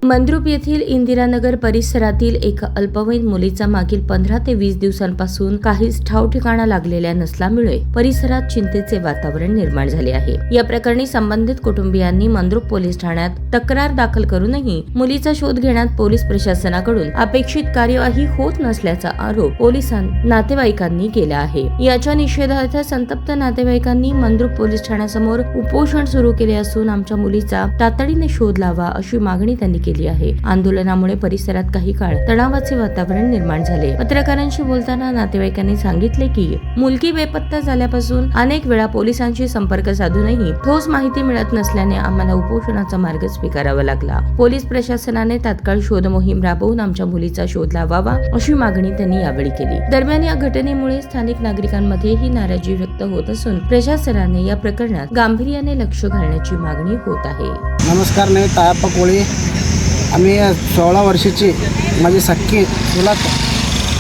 मंद्रुप येथील इंदिरानगर परिसरातील एका अल्पवयीन मुलीचा मागील 15 ते 20 दिवसांपासून काहीच ठाव ठिकाणा लागलेल्या नसल्यामुळे परिसरात चिंतेचे वातावरण निर्माण झाले आहे। या प्रकरणी संबंधित कुटुंबियांनी मंद्रुप पोलीस ठाण्यात तक्रार दाखल करूनही मुलीचा शोध घेण्यात पोलीस प्रशासनाकडून अपेक्षित कार्यवाही होत नसल्याचा आरोप नातेवाईकांनी केला आहे। याच्या निषेधार्थ संतप्त नातेवाईकांनी मंद्रुप पोलीस ठाण्यासमोर उपोषण सुरू केले असून आमच्या मुलीचा तातडीने शोध लावा अशी मागणी त्यांनी केली आहे। आंदोलनामुळे परिसरात काही काळ तणावाचे वातावरण निर्माण झाले। पत्रकारांशी बोलताना नातेवाईकांनी सांगितले की मुलगी बेपत्ता झाल्यापासून अनेक वेळा पोलिसांशी संपर्क साधूनही ठोस माहिती मिळत नसल्याने आम्हाला उपोषणाचा मार्ग स्वीकारावा लागला। पोलीस प्रशासनाने तात्काळ शोध मोहीम राबवून आमच्या मुलीचा शोध लावावा अशी मागणी त्यांनी यावेळी केली। दरम्यान या घटनेमुळे स्थानिक नागरिकांमध्येही नाराजी व्यक्त होत असून प्रशासनाने या प्रकरणात गांभीर्याने लक्ष घालण्याची मागणी होत आहे। नमस्कार, मी तायप्पा कोळी। आम्ही 16 वर्षाची माझी सख्खी चुलत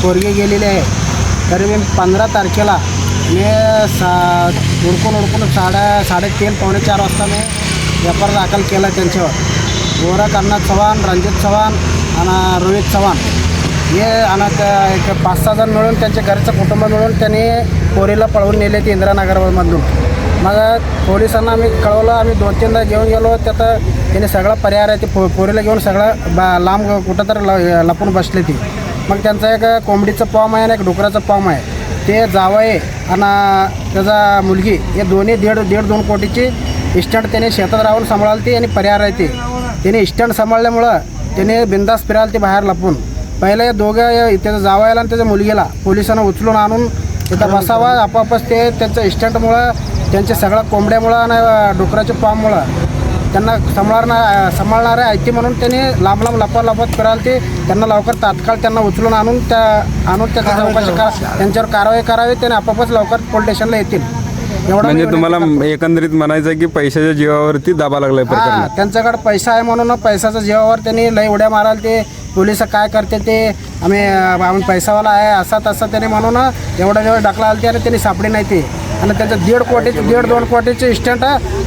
पोरगी गेलेली आहे। तरी मी 15 तारखेला मी उडकून 3:30 पावणे 4 वाजता मी व्यापार दाखल केला त्यांच्यावर। गोरा कर्नाथ चव्हाण, रणजित चव्हाण आणि रोहित चव्हाण हे आणि एक 5-6 जण मिळून त्यांच्या घरचं कुटुंब मिळून त्यांनी पोरीला पळवून नेले ते इंदिरानगरमधून। मग पोलिसांना आम्ही कळवलं, आम्ही 2-3दा घेऊन गेलो। त्यात त्यांनी सगळा पर्याय आहे ते पोरीला घेऊन सगळं लांब कुठं तर लपून बसले ती। मग त्यांचं एक कोंबडीचं फॉर्म आहे आणि एक डुकराचं फॉर्म आहे। ते जावई आणि त्याचा मुलगी हे दोन्ही 1.5-2 कोटीची इस्टंट त्याने शेतात राहून सांभाळाल ती आणि पर्याय आहे ते। त्याने इस्टंट सांभाळल्यामुळं त्याने बिंदास फिराल ती बाहेर लपून। पहिले दोघं त्याचा जावयाला आणि त्याच्या मुलगीला पोलिसांना उचलून आणून तिथं बसावा। आपापच ते त्यांचं इस्टंटमुळं, त्यांच्या सगळ्या कोंबड्यामुळं आणि डुकराच्या फॉर्ममुळं त्यांना सांभाळणारे आयती म्हणून त्यांनी लांब लपत फिराल ते। त्यांना लवकर तात्काळ त्यांना उचलून आणून त्याचा चौकशी त्यांच्यावर कारवाई करावी। त्याने आपापच लवकर पोलीस स्टेशनला येतील एवढं। म्हणजे तुम्हाला एकंदरीत म्हणायचं की पैशाच्या जीवावरती दाबा लागलाय प्रकरणात? त्यांच्याकडे पैसा आहे म्हणून पैशाच्या जीवावर त्यांनी लई उड्या माराल ते। पोलिस काय करते ते आम्ही पैसावाला आहे असा तसा त्याने म्हणून एवढा टाकला आलते आणि त्यांनी सापडी नाही ते। आणि त्याचं 1.5-2 कोटीचे इस्टंट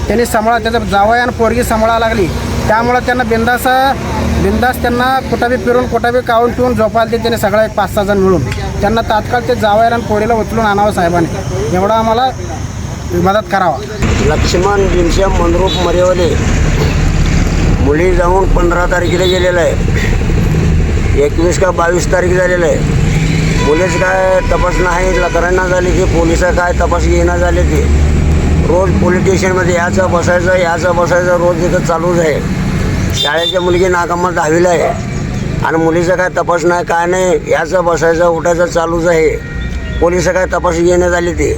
त्यांनी त्याचा जावई आणि पोरगी सांभाळायला लागली। त्यामुळं त्यांना बिंदास त्यांना कुठं बी फिरून कुठं बी काऊन पिऊन झोपायला ते त्यांनी सगळं 5-6 जण मिळून त्यांना तात्काळ ते जावयाला आणि पोरीला उचलून आणावं साहेबांनी, एवढा आम्हाला मदत करावा। लक्ष्मण घनश्याम मंद्रुप मरेवले मुली जाऊन 15 तारखेला गेलेलं आहे। 21 का 22 तारीख झालेलं आहे। मुलीच काय तपास नाही लकरांना झाली की पोलिस काय तपास घेणं झाले ते। रोज पोलीस स्टेशनमध्ये याचं बसायचं रोज इथं चालूच आहे। शाळेच्या मुलगी नाकामात 10वीला आहे आणि मुलीचा काय तपास नाही काय नाही, याचं बसायचं उठायचं चालूच आहे। पोलिस काय तपास घेणं झाली ते।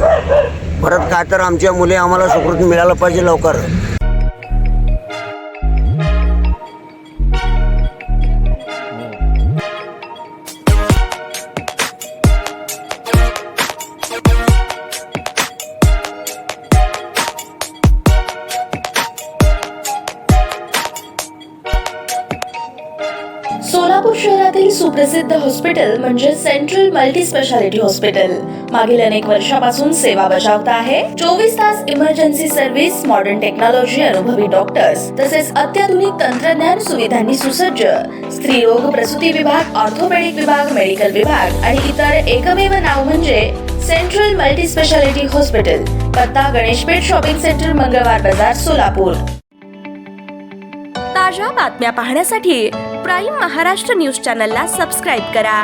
परत काय तर आमच्या मुली आम्हाला सुकृत मिळालं पाहिजे लवकर। सोलापूर शहरातील सुप्रसिद्ध हॉस्पिटल म्हणजे सेंट्रल मल्टी स्पेशालिटी हॉस्पिटल मागील अनेक वर्षापासून सेवा बजावत आहे। 24 तास इमर्जन्सी सर्व्हिस, मॉडर्न टेक्नॉलॉजी, अनुभवी डॉक्टर्स तसेच अत्याधुनिक तंत्रज्ञान सुविधांनी सुसज्ज स्त्रीरोग प्रसूती विभाग, ऑर्थोपेडिक विभाग, मेडिकल विभाग आणि इतर एकमेव नाव म्हणजे सेंट्रल मल्टी स्पेशालिटी हॉस्पिटल। पत्ता गणेशपेठ शॉपिंग सेंटर, मंगळवार बाजार, सोलापूर। ताज्या बातम्या पाहण्यासाठी प्राईम महाराष्ट्र न्यूज चॅनलला सबस्क्राईब करा।